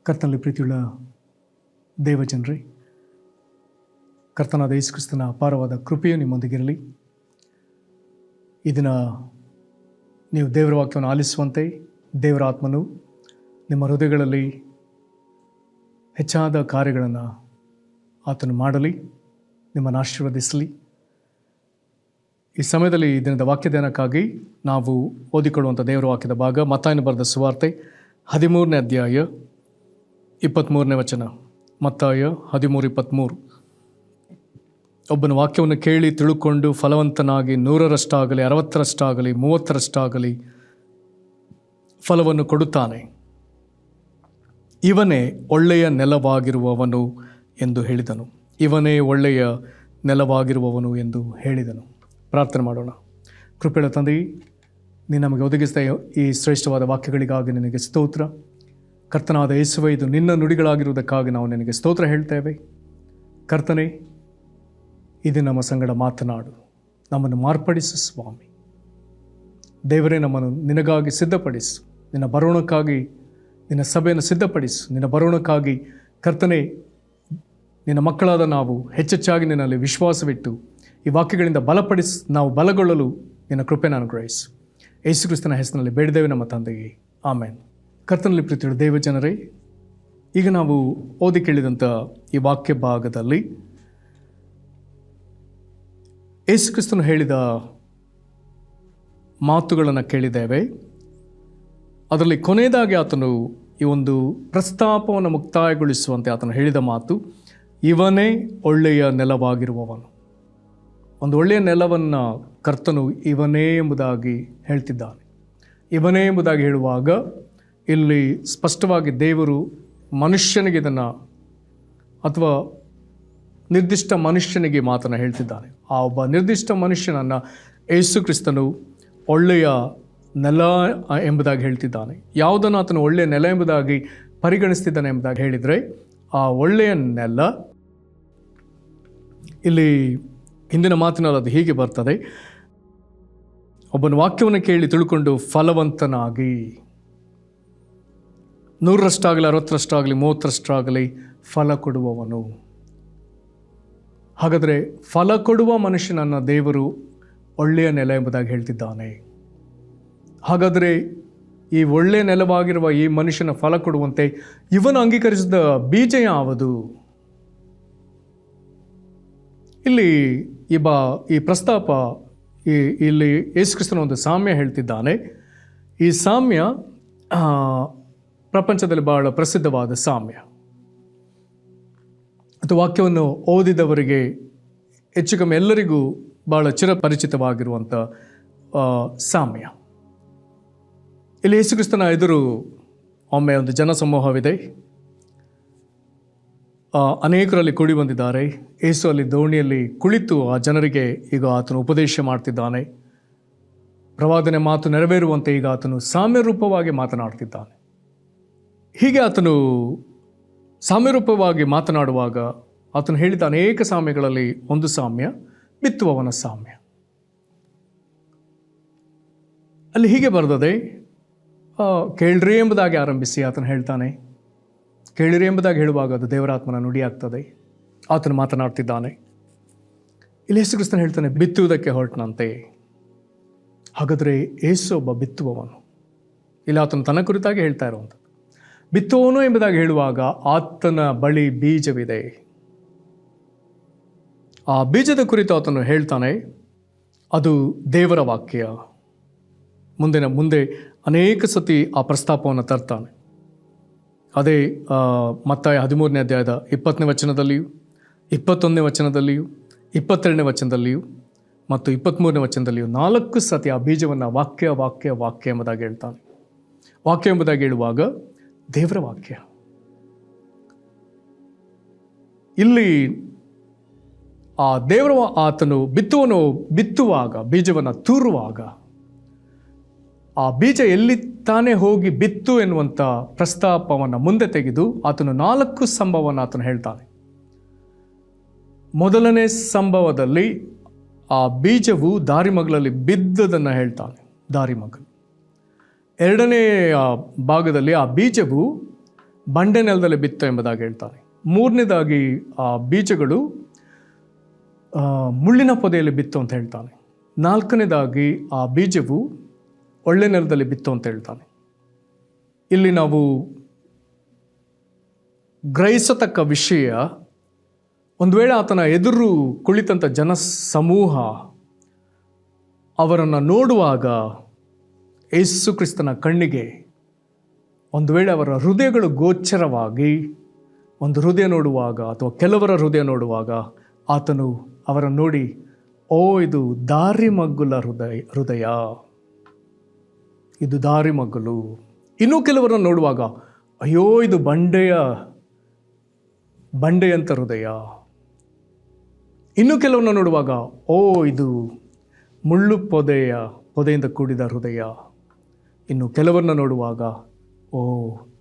ಕರ್ತನಲ್ಲಿ ಪ್ರೀತಿಯುಳ್ಳ ದೇವಜನರೇ, ಕರ್ತನಾದ ಯೇಸು ಕ್ರಿಸ್ತನ ಅಪಾರವಾದ ಕೃಪೆಯು ನಿಮ್ಮೊಂದಿಗಿರಲಿ. ಈ ದಿನ ನೀವು ದೇವರ ವಾಕ್ಯವನ್ನು ಆಲಿಸುವಂತೆ ದೇವರ ಆತ್ಮನು ನಿಮ್ಮ ಹೃದಯಗಳಲ್ಲಿ ಹೆಚ್ಚಾದ ಕಾರ್ಯಗಳನ್ನು ಆತನು ಮಾಡಲಿ, ನಿಮ್ಮನ್ನು ಆಶೀರ್ವದಿಸಲಿ. ಈ ಸಮಯದಲ್ಲಿ ಈ ದಿನದ ವಾಕ್ಯಧ್ಯಾನಕ್ಕಾಗಿ ನಾವು ಓದಿಕೊಳ್ಳುವಂಥ ದೇವರ ವಾಕ್ಯದ ಭಾಗ ಮತ್ತಾಯನು ಬರೆದ ಸುವಾರ್ತೆ 13ನೇ ಅಧ್ಯಾಯ 23ನೇ ವಚನ. ಮತ್ತಾಯ 13:23. ಒಬ್ಬನ ವಾಕ್ಯವನ್ನು ಕೇಳಿ ತಿಳುಕೊಂಡು ಫಲವಂತನಾಗಿ 100ರಷ್ಟಾಗಲಿ 60ರಷ್ಟಾಗಲಿ 30ರಷ್ಟಾಗಲಿ ಫಲವನ್ನು ಕೊಡುತ್ತಾನೆ. ಇವನೇ ಒಳ್ಳೆಯ ನೆಲವಾಗಿರುವವನು ಎಂದು ಹೇಳಿದನು. ಇವನೇ ಒಳ್ಳೆಯ ನೆಲವಾಗಿರುವವನು ಎಂದು ಹೇಳಿದನು. ಪ್ರಾರ್ಥನೆ ಮಾಡೋಣ. ಕೃಪೆಯ ತಂದೆ, ನೀನು ನಮಗೆ ಒದಗಿಸಿದ ಈ ಶ್ರೇಷ್ಠವಾದ ವಾಕ್ಯಗಳಿಗಾಗಿ ನಿನಗೆ ಸ್ತೋತ್ರ. ಕರ್ತನಾದ ಯೇಸುವೇ, ಇದು ನಿನ್ನ ನುಡಿಗಳಾಗಿರುವುದಕ್ಕಾಗಿ ನಾವು ನಿನಗೆ ಸ್ತೋತ್ರ ಹೇಳ್ತೇವೆ. ಕರ್ತನೇ, ಇದು ನಮ್ಮ ಸಂಗಡ ಮಾತನಾಡು, ನಮ್ಮನ್ನು ಮಾರ್ಪಡಿಸು ಸ್ವಾಮಿ. ದೇವರೇ, ನಮ್ಮನ್ನು ನಿನಗಾಗಿ ಸಿದ್ಧಪಡಿಸು. ನಿನ್ನ ಬರೋಣಕ್ಕಾಗಿ ನಿನ್ನ ಸಭೆಯನ್ನು ಸಿದ್ಧಪಡಿಸು. ನಿನ್ನ ಬರೋಣಕ್ಕಾಗಿ ಕರ್ತನೇ, ನಿನ್ನ ಮಕ್ಕಳಾದ ನಾವು ಹೆಚ್ಚೆಚ್ಚಾಗಿ ನಿನ್ನಲ್ಲಿ ವಿಶ್ವಾಸವಿಟ್ಟು ಈ ವಾಕ್ಯಗಳಿಂದ ನಾವು ಬಲಗೊಳ್ಳಲು ನಿನ್ನ ಕೃಪೆಯನ್ನು ಅನುಗ್ರಹಿಸು. ಯೇಸು ಕ್ರಿಸ್ತನ ಹೆಸರಿನಲ್ಲಿ ಬೇಡಿದ್ದೇವೆ ನಮ್ಮ ತಂದೆಗೆ, ಆಮೇನ್. ಕರ್ತನಲ್ಲಿ ಪ್ರೀತಿಯುಳ್ಳ ದೇವಜನರೇ, ಈಗ ನಾವು ಓದಿ ಕೇಳಿದಂಥ ಈ ವಾಕ್ಯ ಭಾಗದಲ್ಲಿ ಯೇಸು ಕ್ರಿಸ್ತನು ಹೇಳಿದ ಮಾತುಗಳನ್ನು ಕೇಳಿದ್ದೇವೆ. ಅದರಲ್ಲಿ ಕೊನೆಯದಾಗಿ ಆತನು ಈ ಒಂದು ಪ್ರಸ್ತಾಪವನ್ನು ಮುಕ್ತಾಯಗೊಳಿಸುವಂತೆ ಆತನು ಹೇಳಿದ ಮಾತು, ಇವನೇ ಒಳ್ಳೆಯ ನೆಲವಾಗಿರುವವನು. ಒಂದು ಒಳ್ಳೆಯ ನೆಲವನ್ನು ಕರ್ತನು ಇವನೇ ಎಂಬುದಾಗಿ ಹೇಳ್ತಿದ್ದಾನೆ. ಇವನೇ ಎಂಬುದಾಗಿ ಹೇಳುವಾಗ ಇಲ್ಲಿ ಸ್ಪಷ್ಟವಾಗಿ ದೇವರು ಮನುಷ್ಯನಿಗೆ ಇದನ್ನು ಅಥವಾ ನಿರ್ದಿಷ್ಟ ಮನುಷ್ಯನಿಗೆ ಮಾತನ್ನು ಹೇಳ್ತಿದ್ದಾನೆ. ಆ ಒಬ್ಬ ನಿರ್ದಿಷ್ಟ ಮನುಷ್ಯನನ್ನು ಯೇಸು ಕ್ರಿಸ್ತನು ಒಳ್ಳೆಯ ನೆಲ ಎಂಬುದಾಗಿ ಹೇಳ್ತಿದ್ದಾನೆ. ಯಾವುದನ್ನು ಆತನು ಒಳ್ಳೆಯ ನೆಲ ಎಂಬುದಾಗಿ ಪರಿಗಣಿಸ್ತಿದ್ದಾನೆ ಎಂಬುದಾಗಿ ಹೇಳಿದರೆ, ಆ ಒಳ್ಳೆಯ ನೆಲ ಇಲ್ಲಿ ಹಿಂದಿನ ಮಾತಿನಲ್ಲಿ ಅದು ಹೀಗೆ ಬರ್ತದೆ, ಒಬ್ಬನ ವಾಕ್ಯವನ್ನು ಕೇಳಿ ತಿಳ್ಕೊಂಡು ಫಲವಂತನಾಗಿ 100ರಷ್ಟಾಗಲಿ 60ರಷ್ಟಾಗಲಿ 30ರಷ್ಟಾಗಲಿ ಫಲ ಕೊಡುವವನು. ಹಾಗಾದರೆ ಫಲ ಕೊಡುವ ಮನುಷ್ಯನನ್ನು ದೇವರು ಒಳ್ಳೆಯ ನೆಲ ಎಂಬುದಾಗಿ ಹೇಳ್ತಿದ್ದಾನೆ. ಹಾಗಾದರೆ ಈ ಒಳ್ಳೆಯ ನೆಲವಾಗಿರುವ ಈ ಮನುಷ್ಯನ ಫಲ ಕೊಡುವಂತೆ ಇವನು ಅಂಗೀಕರಿಸಿದ ಬೀಜ ಯಾವುದು? ಇಲ್ಲಿ ಈ ಪ್ರಸ್ತಾಪ ಇಲ್ಲಿ ಯೇಸು ಕ್ರಿಸ್ತನ ಒಂದು ಸಾಮ್ಯ ಹೇಳ್ತಿದ್ದಾನೆ. ಈ ಸಾಮ್ಯ ಪ್ರಪಂಚದಲ್ಲಿ ಬಹಳ ಪ್ರಸಿದ್ಧವಾದ ಸಾಮ್ಯ. ಮತ್ತು ವಾಕ್ಯವನ್ನು ಓದಿದವರಿಗೆ ಹೆಚ್ಚು ಕಮ್ಮಿ ಎಲ್ಲರಿಗೂ ಬಹಳ ಚಿರಪರಿಚಿತವಾಗಿರುವಂಥ ಸಾಮ್ಯ. ಇಲ್ಲಿ ಯೇಸು ಕ್ರಿಸ್ತನ ಎದುರು ಒಮ್ಮೆ ಒಂದು ಜನಸಮೂಹವಿದೆ. ಅನೇಕರಲ್ಲಿ ಕೂಡಿ ಬಂದಿದ್ದಾರೆ. ಯೇಸು ಅಲ್ಲಿ ದೋಣಿಯಲ್ಲಿ ಕುಳಿತು ಆ ಜನರಿಗೆ ಈಗ ಆತನು ಉಪದೇಶ ಮಾಡ್ತಿದ್ದಾನೆ. ಪ್ರವಾದನೆ ಮಾತು ನೆರವೇರುವಂತೆ ಈಗ ಆತನು ಸಾಮ್ಯ ರೂಪವಾಗಿ ಮಾತನಾಡ್ತಿದ್ದಾನೆ. ಹೀಗೆ ಆತನು ಸಾಮ್ಯ ರೂಪವಾಗಿ ಮಾತನಾಡುವಾಗ ಆತನು ಹೇಳಿದ ಅನೇಕ ಸಾಮ್ಯಗಳಲ್ಲಿ ಒಂದು ಸಾಮ್ಯ ಬಿತ್ತುವವನ ಸಾಮ್ಯ. ಅಲ್ಲಿ ಹೀಗೆ ಬರ್ತದೆ, ಕೇಳ್ರಿ ಎಂಬುದಾಗಿ ಆರಂಭಿಸಿ ಆತನು ಹೇಳ್ತಾನೆ. ಕೇಳಿರಿ ಎಂಬುದಾಗಿ ಹೇಳುವಾಗ ಅದು ದೇವರಾತ್ಮನ ನುಡಿಯಾಗ್ತದೆ. ಆತನು ಮಾತನಾಡ್ತಿದ್ದಾನೆ. ಇಲ್ಲಿ ಯೇಸು ಕ್ರಿಸ್ತನು ಹೇಳ್ತಾನೆ, ಬಿತ್ತುವುದಕ್ಕೆ ಹೊರಟನಂತೆ. ಹಾಗಾದರೆ ಯೇಸು ಒಬ್ಬ ಬಿತ್ತುವವನು. ಇಲ್ಲಿ ಆತನು ತನ್ನ ಕುರಿತಾಗಿ ಹೇಳ್ತಾ ಇರುವಂಥದ್ದು. ಬಿತ್ತುವವನು ಎಂಬುದಾಗಿ ಹೇಳುವಾಗ ಆತನ ಬಳಿ ಬೀಜವಿದೆ. ಆ ಬೀಜದ ಕುರಿತು ಆತನು ಹೇಳ್ತಾನೆ, ಅದು ದೇವರ ವಾಕ್ಯ. ಮುಂದೆ ಅನೇಕ ಸತಿ ಆ ಪ್ರಸ್ತಾಪವನ್ನು ತರ್ತಾನೆ. ಅದೇ ಮತ್ತಾಯ 13ನೇ ಅಧ್ಯಾಯದ 20ನೇ ವಚನದಲ್ಲಿಯೂ 21ನೇ ವಚನದಲ್ಲಿಯೂ 22ನೇ ವಚನದಲ್ಲಿಯೂ ಮತ್ತು 23ನೇ ವಚನದಲ್ಲಿಯೂ 4 ಸತಿ ಆ ಬೀಜವನ್ನು ವಾಕ್ಯ ಎಂಬುದಾಗಿ ಹೇಳ್ತಾನೆ. ವಾಕ್ಯ ಎಂಬುದಾಗಿ ಹೇಳುವಾಗ ದೇವರ ವಾಕ್ಯ. ಇಲ್ಲಿ ಆ ಆತನು ಬಿತ್ತುವಾಗ ಬೀಜವನ್ನು ತೂರುವಾಗ ಆ ಬೀಜ ಎಲ್ಲಿ ತಾನೇ ಹೋಗಿ ಬಿತ್ತು ಎನ್ನುವಂಥ ಪ್ರಸ್ತಾಪವನ್ನು ಮುಂದೆ ತೆಗೆದು ಆತನು 4 ಸಂಭವವನ್ನು ಆತನು ಹೇಳ್ತಾನೆ. ಮೊದಲನೇ ಸಂಭವದಲ್ಲಿ ಆ ಬೀಜವು ದಾರಿಮಗ್ಲಲ್ಲಿ ಬಿದ್ದದನ್ನು ಹೇಳ್ತಾನೆ, ದಾರಿಮಗ್ಲು. ಎರಡನೇ ಭಾಗದಲ್ಲಿ ಆ ಬೀಜವು ಬಂಡೆ ನೆಲದಲ್ಲಿ ಬಿತ್ತು ಎಂಬುದಾಗಿ ಹೇಳ್ತಾನೆ. ಮೂರನೇದಾಗಿ ಆ ಬೀಜಗಳು ಮುಳ್ಳಿನ ಪೊದೆಯಲ್ಲಿ ಬಿತ್ತು ಅಂತ ಹೇಳ್ತಾನೆ. ನಾಲ್ಕನೇದಾಗಿ ಆ ಬೀಜವು ಒಳ್ಳೆ ನೆಲದಲ್ಲಿ ಬಿತ್ತು ಅಂತ ಹೇಳ್ತಾನೆ. ಇಲ್ಲಿ ನಾವು ಗ್ರಹಿಸತಕ್ಕ ವಿಷಯ, ಒಂದು ವೇಳೆ ಆತನ ಎದುರು ಕುಳಿತಂಥ ಜನ ಸಮೂಹ ಅವರನ್ನು ನೋಡುವಾಗ ಯೇಸು ಕ್ರಿಸ್ತನ ಕಣ್ಣಿಗೆ ಒಂದು ವೇಳೆ ಅವರ ಹೃದಯಗಳು ಗೋಚರವಾಗಿ, ಒಂದು ಹೃದಯ ನೋಡುವಾಗ ಅಥವಾ ಕೆಲವರ ಹೃದಯ ನೋಡುವಾಗ ಆತನು ಅವರನ್ನು ನೋಡಿ, ಓ ಇದು ದಾರಿಮಗ್ಗುಲ ಹೃದಯ, ಇದು ದಾರಿಮಗ್ಗುಲು. ಇನ್ನೂ ಕೆಲವರನ್ನು ನೋಡುವಾಗ, ಅಯ್ಯೋ ಇದು ಬಂಡೆಯಂಥ ಹೃದಯ. ಇನ್ನೂ ಕೆಲವರನ್ನು ನೋಡುವಾಗ, ಓ ಇದು ಮುಳ್ಳು ಪೊದೆಯಿಂದ ಕೂಡಿದ ಹೃದಯ. ಇನ್ನು ಕೆಲವರನ್ನ ನೋಡುವಾಗ, ಓ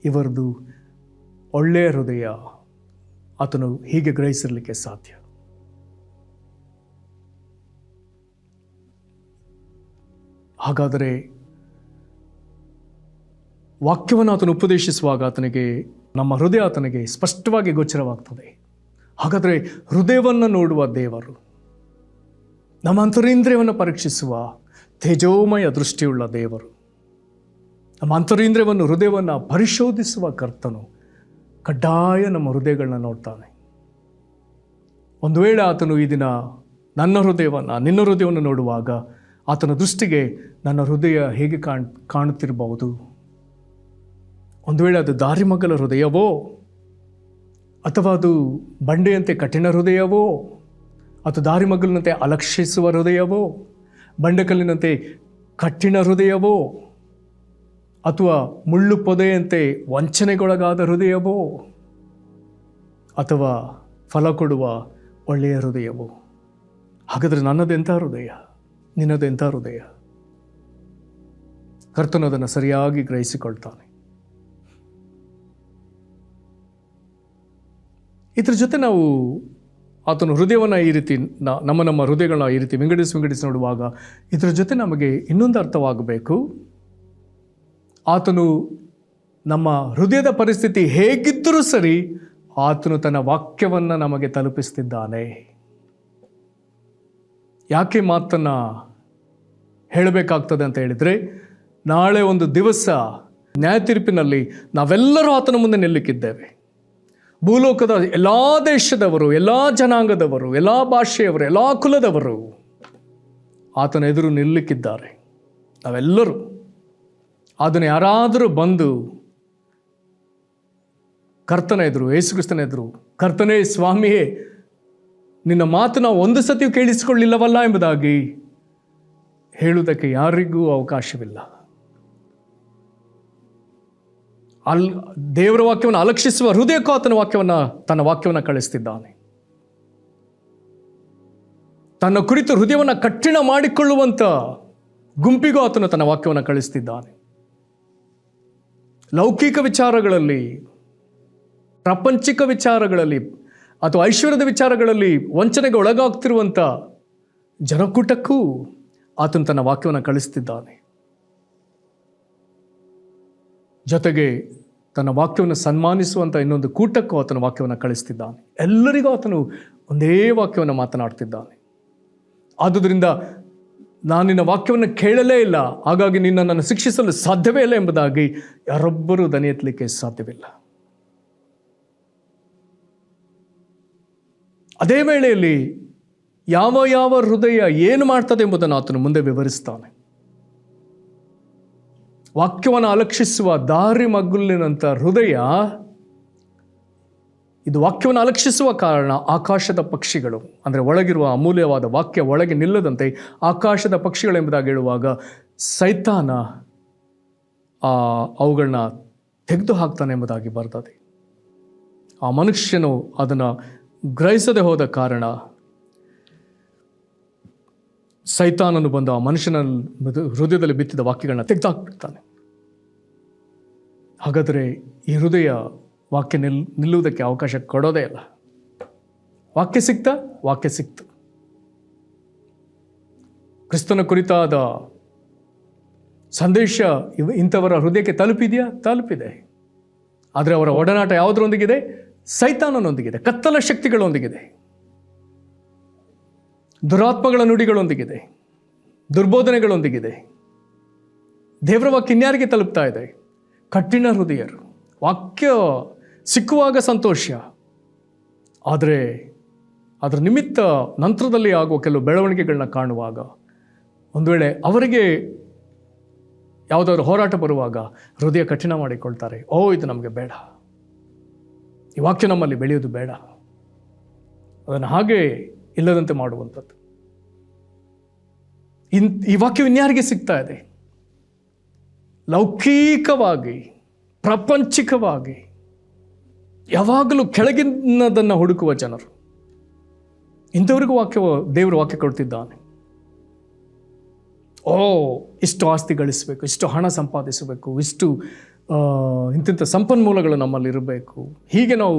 ಇವರದು ಒಳ್ಳೆಯ ಹೃದಯ. ಆತನು ಹೀಗೆ ಗ್ರಹಿಸಿರಲಿಕ್ಕೆ ಸಾಧ್ಯ. ಹಾಗಾದರೆ ವಾಕ್ಯವನ್ನು ಆತನು ಉಪದೇಶಿಸುವಾಗ ಆತನಿಗೆ, ನಮ್ಮ ಹೃದಯ ಆತನಿಗೆ ಸ್ಪಷ್ಟವಾಗಿ ಗೋಚರವಾಗ್ತದೆ. ಹಾಗಾದರೆ ಹೃದಯವನ್ನು ನೋಡುವ ದೇವರು, ನಮ್ಮ ಅಂತರೇಂದ್ರಿಯವನ್ನು ಪರೀಕ್ಷಿಸುವ ತೇಜೋಮಯ ದೃಷ್ಟಿಯುಳ್ಳ ದೇವರು, ನಮ್ಮ ಅಂತರೇಂದ್ರಿಯವನ್ನು, ಹೃದಯವನ್ನು ಪರಿಶೋಧಿಸುವ ಕರ್ತನು ಕಡ್ಡಾಯ ನಮ್ಮ ಹೃದಯಗಳನ್ನ ನೋಡ್ತಾನೆ. ಒಂದು ವೇಳೆ ಆತನು ಈ ದಿನ ನನ್ನ ಹೃದಯವನ್ನು, ನಿನ್ನ ಹೃದಯವನ್ನು ನೋಡುವಾಗ ಆತನ ದೃಷ್ಟಿಗೆ ನನ್ನ ಹೃದಯ ಹೇಗೆ ಕಾಣುತ್ತಿರಬಹುದು? ಒಂದು ವೇಳೆ ಅದು ದಾರಿಮಗ್ಗಲ ಹೃದಯವೋ, ಅಥವಾ ಅದು ಬಂಡೆಯಂತೆ ಕಠಿಣ ಹೃದಯವೋ, ಅಥವಾ ದಾರಿಮಗ್ಗಲಿನಂತೆ ಅಲಕ್ಷಿಸುವ ಹೃದಯವೋ, ಬಂಡೆಕಲ್ಲಿನಂತೆ ಕಠಿಣ ಹೃದಯವೋ, ಅಥವಾ ಮುಳ್ಳು ಪೊದೆಯಂತೆ ವಂಚನೆಗೊಳಗಾದ ಹೃದಯವೋ, ಅಥವಾ ಫಲ ಕೊಡುವ ಒಳ್ಳೆಯ ಹೃದಯವೋ? ಹಾಗಾದರೆ ನನ್ನದೆಂಥ ಹೃದಯ, ನಿನ್ನದೆಂಥ ಹೃದಯ? ಕರ್ತನು ಅದನ್ನು ಸರಿಯಾಗಿ ಗ್ರಹಿಸಿಕೊಳ್ತಾನೆ. ಇದ್ರ ಜೊತೆ ನಾವು ಆತನು ಹೃದಯವನ್ನು ಈ ರೀತಿ ನಮ್ಮ ಹೃದಯಗಳನ್ನ ಈ ರೀತಿ ವಿಂಗಡಿಸಿ ನೋಡುವಾಗ ಇದರ ಜೊತೆ ನಮಗೆ ಇನ್ನೊಂದು ಅರ್ಥವಾಗಬೇಕು. ಆತನು ನಮ್ಮ ಹೃದಯದ ಪರಿಸ್ಥಿತಿ ಹೇಗಿದ್ದರೂ ಸರಿ, ಆತನು ತನ್ನ ವಾಕ್ಯವನ್ನು ನಮಗೆ ತಲುಪಿಸ್ತಿದ್ದಾನೆ. ಯಾಕೆ ಮಾತನ್ನು ಹೇಳಬೇಕಾಗ್ತದೆ ಅಂತ ಹೇಳಿದರೆ, ನಾಳೆ ಒಂದು ದಿವಸ ನ್ಯಾಯ ತೀರ್ಪಿನಲ್ಲಿ ನಾವೆಲ್ಲರೂ ಆತನ ಮುಂದೆ ನಿಲ್ಲಕ್ಕಿದ್ದೇವೆ. ಭೂಲೋಕದ ಎಲ್ಲ ದೇಶದವರು, ಎಲ್ಲ ಜನಾಂಗದವರು, ಎಲ್ಲ ಭಾಷೆಯವರು, ಎಲ್ಲ ಕುಲದವರು ಆತನ ಎದುರು ನಿಲ್ಲಕ್ಕಿದ್ದಾರೆ. ನಾವೆಲ್ಲರೂ ಅದನ್ನು ಯಾರಾದರೂ ಬಂದು ಕರ್ತನ ಎದುರು, ಯೇಸುಕ್ರಿಸ್ತನ ಎದುರು, ಕರ್ತನೇ ಸ್ವಾಮಿಯೇ ನಿನ್ನ ಮಾತು ನಾವು ಒಂದು ಸತಿಯೂ ಕೇಳಿಸಿಕೊಳ್ಳಿಲ್ಲವಲ್ಲ ಎಂಬುದಾಗಿ ಹೇಳುವುದಕ್ಕೆ ಯಾರಿಗೂ ಅವಕಾಶವಿಲ್ಲ. ದೇವರ ವಾಕ್ಯವನ್ನು ಅಲಕ್ಷಿಸುವ ಹೃದಯಕ್ಕೂ ತನ್ನ ವಾಕ್ಯವನ್ನು ಕಳಿಸ್ತಿದ್ದಾನೆ. ತನ್ನ ಕುರಿತು ಹೃದಯವನ್ನು ಕಠಿಣ ಮಾಡಿಕೊಳ್ಳುವಂಥ ಗುಂಪಿಗೂ ಆತನು ತನ್ನ ವಾಕ್ಯವನ್ನು ಕಳಿಸ್ತಿದ್ದಾನೆ. ಲೌಕಿಕ ವಿಚಾರಗಳಲ್ಲಿ, ಪ್ರಾಪಂಚಿಕ ವಿಚಾರಗಳಲ್ಲಿ ಅಥವಾ ಐಶ್ವರ್ಯದ ವಿಚಾರಗಳಲ್ಲಿ ವಂಚನೆಗೆ ಒಳಗಾಗ್ತಿರುವಂಥ ಜನಕೂಟಕ್ಕೂ ಆತನು ತನ್ನ ವಾಕ್ಯವನ್ನು ಕಳಿಸ್ತಿದ್ದಾನೆ. ಜೊತೆಗೆ ತನ್ನ ವಾಕ್ಯವನ್ನು ಸನ್ಮಾನಿಸುವಂಥ ಇನ್ನೊಂದು ಕೂಟಕ್ಕೂ ಆತನ ವಾಕ್ಯವನ್ನು ಕಳಿಸ್ತಿದ್ದಾನೆ. ಎಲ್ಲರಿಗೂ ಆತನು ಒಂದೇ ವಾಕ್ಯವನ್ನು ಮಾತನಾಡ್ತಿದ್ದಾನೆ. ಆದುದರಿಂದ ನಾನು ನಿನ್ನ ವಾಕ್ಯವನ್ನು ಕೇಳಲೇ ಇಲ್ಲ, ಹಾಗಾಗಿ ನಿನ್ನನ್ನು ಶಿಕ್ಷಿಸಲು ಸಾಧ್ಯವೇ ಇಲ್ಲ ಎಂಬುದಾಗಿ ಯಾರೊಬ್ಬರೂ ದನಿ ಎತ್ತಲಿಕ್ಕೆ ಸಾಧ್ಯವಿಲ್ಲ. ಅದೇ ವೇಳೆಯಲ್ಲಿ ಯಾವ ಹೃದಯ ಏನು ಮಾಡ್ತದೆ ಎಂಬುದನ್ನು ಆತನು ಮುಂದೆ ವಿವರಿಸ್ತಾನೆ. ವಾಕ್ಯವನ್ನು ಅಲಕ್ಷಿಸುವ ದಾರಿ ಮಗ್ಗುಲಿನಂಥ ಹೃದಯ, ಇದು ವಾಕ್ಯವನ್ನು ಅಲಕ್ಷಿಸುವ ಕಾರಣ ಆಕಾಶದ ಪಕ್ಷಿಗಳು, ಅಂದರೆ ಒಳಗಿರುವ ಅಮೂಲ್ಯವಾದ ವಾಕ್ಯ ಒಳಗೆ ನಿಲ್ಲದಂತೆ ಆಕಾಶದ ಪಕ್ಷಿಗಳು ಎಂಬುದಾಗಿ ಹೇಳುವಾಗ ಸೈತಾನ ಅವುಗಳನ್ನ ತೆಗೆದು ಹಾಕ್ತಾನೆ ಎಂಬುದಾಗಿ ಬರ್ತದೆ. ಆ ಮನುಷ್ಯನು ಅದನ್ನು ಗ್ರಹಿಸದೆ ಹೋದ ಕಾರಣ ಸೈತಾನನು ಬಂದು ಆ ಮನುಷ್ಯನ ಹೃದಯದಲ್ಲಿ ಬಿತ್ತಿದ ವಾಕ್ಯಗಳನ್ನ ತೆಗೆದುಹಾಕ್ಬಿಡ್ತಾನೆ. ಹಾಗಾದರೆ ಈ ಹೃದಯ ವಾಕ್ಯ ನಿಲ್ಲುವುದಕ್ಕೆ ಅವಕಾಶ ಕೊಡೋದೇ ಇಲ್ಲ. ವಾಕ್ಯ ಸಿಕ್ತು. ಕ್ರಿಸ್ತನ ಕುರಿತಾದ ಸಂದೇಶ ಇಂಥವರ ಹೃದಯಕ್ಕೆ ತಲುಪಿದೆ. ಆದರೆ ಅವರ ಒಡನಾಟ ಯಾವುದರೊಂದಿಗಿದೆ? ಸೈತಾನನೊಂದಿಗಿದೆ, ಕತ್ತಲ ಶಕ್ತಿಗಳೊಂದಿಗಿದೆ, ದುರಾತ್ಮಗಳ ನುಡಿಗಳೊಂದಿಗಿದೆ, ದುರ್ಬೋಧನೆಗಳೊಂದಿಗಿದೆ. ದೇವರ ವಾಕ್ಯ ಇನ್ಯಾರಿಗೆ ತಲುಪ್ತಾ ಇದೆ? ಕಠಿಣ ಹೃದಯರು. ವಾಕ್ಯ ಸಿಕ್ಕುವಾಗ ಸಂತೋಷ, ಆದರೆ ಅದರ ನಿಮಿತ್ತ ನಂತರದಲ್ಲಿ ಆಗುವ ಕೆಲವು ಬೆಳವಣಿಗೆಗಳನ್ನ ಕಾಣುವಾಗ, ಒಂದು ವೇಳೆ ಅವರಿಗೆ ಯಾವುದಾದ್ರು ಹೋರಾಟ ಬರುವಾಗ ಹೃದಯ ಕಠಿಣ ಮಾಡಿಕೊಳ್ತಾರೆ. ಇದು ನಮಗೆ ಬೇಡ, ಈ ವಾಕ್ಯ ನಮ್ಮಲ್ಲಿ ಬೆಳೆಯೋದು ಬೇಡ, ಅದನ್ನು ಹಾಗೆ ಇಲ್ಲದಂತೆ ಮಾಡುವಂಥದ್ದು. ಈ ವಾಕ್ಯವು ಇನ್ಯಾರಿಗೆ ಸಿಗ್ತಾ ಇದೆ? ಲೌಕಿಕವಾಗಿ, ಪ್ರಾಪಂಚಿಕವಾಗಿ, ಯಾವಾಗಲೂ ಕೆಳಗಿನದನ್ನು ಹುಡುಕುವ ಜನರು. ಇಂಥವ್ರಿಗೂ ದೇವರು ವಾಕ್ಯ ಕೊಡ್ತಿದ್ದಾನೆ. ಇಷ್ಟು ಆಸ್ತಿ ಗಳಿಸಬೇಕು, ಇಷ್ಟು ಹಣ ಸಂಪಾದಿಸಬೇಕು, ಇಷ್ಟು ಇಂತಿಂಥ ಸಂಪನ್ಮೂಲಗಳು ನಮ್ಮಲ್ಲಿ ಇರಬೇಕು, ಹೀಗೆ ನಾವು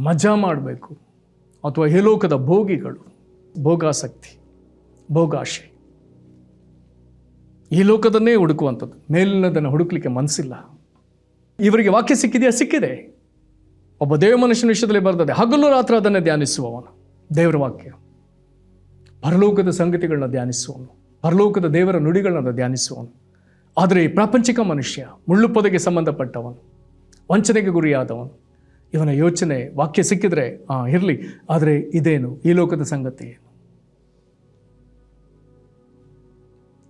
ಮಜಾ ಮಾಡಬೇಕು, ಅಥವಾ ಈ ಲೋಕದ ಭೋಗಿಗಳು, ಭೋಗಾಸಕ್ತಿ, ಭೋಗಾಶೆ, ಈ ಲೋಕದನ್ನೇ ಹುಡುಕುವಂಥದ್ದು. ಮೇಲಿನದನ್ನು ಹುಡುಕ್ಲಿಕ್ಕೆ ಮನಸ್ಸಿಲ್ಲ. ಇವರಿಗೆ ವಾಕ್ಯ ಸಿಕ್ಕಿದೆಯಾ? ಸಿಕ್ಕಿದೆ. ಒಬ್ಬ ದೇವ ಮನುಷ್ಯನ ವಿಷಯದಲ್ಲಿ ಬರ್ತದೆ, ಹಗಲು ರಾತ್ರಿ ಅದನ್ನೇ ಧ್ಯಾನಿಸುವವನು. ದೇವರ ವಾಕ್ಯ, ಪರಲೋಕದ ಸಂಗತಿಗಳನ್ನ ಧ್ಯಾನಿಸುವವನು, ಪರಲೋಕದ ದೇವರ ನುಡಿಗಳನ್ನ ಧ್ಯಾನಿಸುವವನು. ಆದರೆ ಈ ಪ್ರಾಪಂಚಿಕ ಮನುಷ್ಯ, ಮುಳ್ಳು ಪೊದೆಗೆ ಸಂಬಂಧಪಟ್ಟವನು, ವಂಚನೆಗೆ ಗುರಿಯಾದವನು, ಇವನ ಯೋಚನೆ ವಾಕ್ಯ ಸಿಕ್ಕಿದ್ರೆ ಇರಲಿ, ಆದರೆ ಇದೇನು, ಈ ಲೋಕದ ಸಂಗತಿ ಏನು?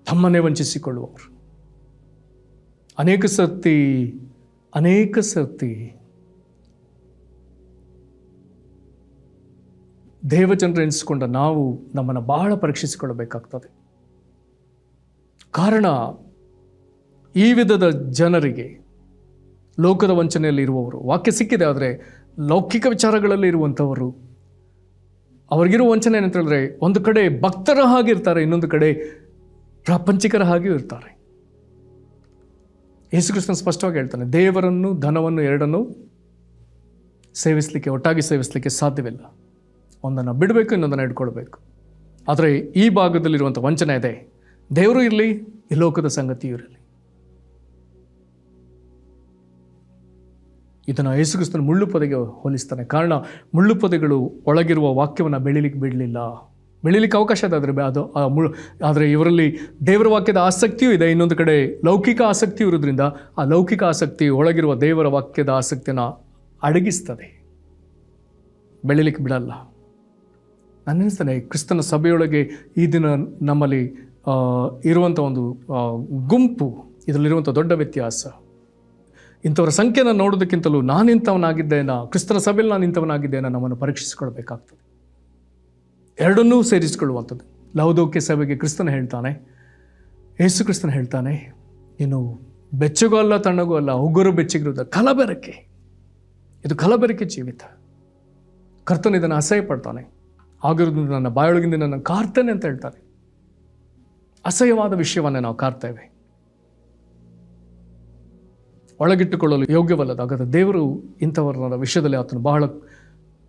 ತಮ್ಮನ್ನೇ ವಂಚಿಸಿಕೊಳ್ಳುವವರು ಅನೇಕ ಸರ್ತಿ ದೇವಜನರು ಎನಿಸಿಕೊಂಡ ನಾವು ನಮ್ಮನ್ನು ಬಹಳ ಪರೀಕ್ಷಿಸಿಕೊಳ್ಳಬೇಕಾಗ್ತದೆ. ಕಾರಣ, ಈ ವಿಧದ ಜನರಿಗೆ, ಲೋಕದ ವಂಚನೆಯಲ್ಲಿ ಇರುವವರು, ವಾಕ್ಯ ಸಿಕ್ಕಿದೆ ಆದರೆ ಲೌಕಿಕ ವಿಚಾರಗಳಲ್ಲಿ ಇರುವಂಥವರು, ಅವ್ರಿಗಿರುವ ವಂಚನೆ ಏನಂತ ಹೇಳಿದ್ರೆ, ಒಂದು ಕಡೆ ಭಕ್ತರ ಹಾಗಿರ್ತಾರೆ, ಇನ್ನೊಂದು ಕಡೆ ಪ್ರಾಪಂಚಿಕರ ಹಾಗೆಯೂ ಇರ್ತಾರೆ. ಯೇಸು ಕ್ರಿಸ್ತನು ಸ್ಪಷ್ಟವಾಗಿ ಹೇಳ್ತಾನೆ, ದೇವರನ್ನು ಧನವನ್ನು ಎರಡನ್ನು ಒಟ್ಟಾಗಿ ಸೇವಿಸಲಿಕ್ಕೆ ಸಾಧ್ಯವಿಲ್ಲ. ಒಂದನ್ನು ಬಿಡಬೇಕು, ಇನ್ನೊಂದನ್ನು ಇಟ್ಕೊಳ್ಬೇಕು. ಆದರೆ ಈ ಭಾಗದಲ್ಲಿರುವಂಥ ವಂಚನೆ ಇದೆ. ದೇವರು ಇರಲಿ, ಈ ಲೋಕದ ಸಂಗತಿಯೂ ಇರಲಿ. ಇದನ್ನು ಯೇಸು ಕ್ರಿಸ್ತನು ಮುಳ್ಳು ಪೊದೆಗೆ ಹೋಲಿಸ್ತಾನೆ. ಕಾರಣ, ಮುಳ್ಳು ಪೊದೆಗಳು ಒಳಗಿರುವ ವಾಕ್ಯವನ್ನು ಬೆಳಿಲಿಕ್ಕೆ ಬಿಡಲಿಲ್ಲ. ಬೆಳಿಲಿಕ್ಕೆ ಅವಕಾಶ ಇದೆ, ಆದರೆ ಇವರಲ್ಲಿ ದೇವರ ವಾಕ್ಯದ ಆಸಕ್ತಿಯೂ ಇದೆ, ಇನ್ನೊಂದು ಕಡೆ ಲೌಕಿಕ ಆಸಕ್ತಿಯೂ ಇರೋದ್ರಿಂದ ಆ ಲೌಕಿಕ ಆಸಕ್ತಿ ಒಳಗಿರುವ ದೇವರ ವಾಕ್ಯದ ಆಸಕ್ತಿಯನ್ನು ಅಡಗಿಸ್ತದೆ, ಬೆಳಿಲಿಕ್ಕೆ ಬಿಡಲ್ಲ. ನಾನು ಎನಿಸ್ತೇನೆ, ಕ್ರಿಸ್ತನ ಸಭೆಯೊಳಗೆ ಈ ದಿನ ನಮ್ಮಲ್ಲಿ ಇರುವಂಥ ಒಂದು ಗುಂಪು, ಇದರಲ್ಲಿರುವಂಥ ದೊಡ್ಡ ವ್ಯತ್ಯಾಸ. ಇಂಥವರ ಸಂಖ್ಯೆನ ನೋಡೋದಕ್ಕಿಂತಲೂ ನಾನು ಇಂಥವನಾಗಿದ್ದೇನಾ, ಕ್ರಿಸ್ತನ ಸಭೆಯಲ್ಲಿ ನಾನು ಇಂಥವನಾಗಿದ್ದೇನಾ, ನಮ್ಮನ್ನು ಪರೀಕ್ಷಿಸಿಕೊಳ್ಬೇಕಾಗ್ತದೆ. ಎರಡನ್ನೂ ಸೇರಿಸಿಕೊಳ್ಳುವಂಥದ್ದು. ಲವೋದಿಕೀಯ ಸಭೆಗೆ ಕ್ರಿಸ್ತನ ಹೇಳ್ತಾನೆ, ಯೇಸು ಕ್ರಿಸ್ತನ ಹೇಳ್ತಾನೆ, ನೀನು ಬೆಚ್ಚಗೂ ಅಲ್ಲ, ತಣ್ಣಗೂ ಅಲ್ಲ, ಉಗುರು ಬೆಚ್ಚಗಿರುವುದ ಕಲಬೆರಕೆ. ಇದು ಕಲಬೆರಕೆ ಜೀವಿತ. ಕರ್ತನು ಇದನ್ನು ಅಸಹ್ಯ ಪಡ್ತಾನೆ. ಆಗಿರೋದು ನನ್ನ ಬಾಯೊಳಗಿಂದ ನನ್ನ ಕಾರ್ತೇನೆ ಅಂತ ಹೇಳ್ತಾನೆ. ಅಸಹ್ಯವಾದ ವಿಷಯವನ್ನೇ ನಾವು ಕಾರ್ತೇವೆ, ಒಳಗಿಟ್ಟುಕೊಳ್ಳಲು ಯೋಗ್ಯವಲ್ಲದ. ಹಾಗಾದರೆ ದೇವರು ಇಂಥವರ ವಿಷಯದಲ್ಲಿ ಆತನು ಬಹಳ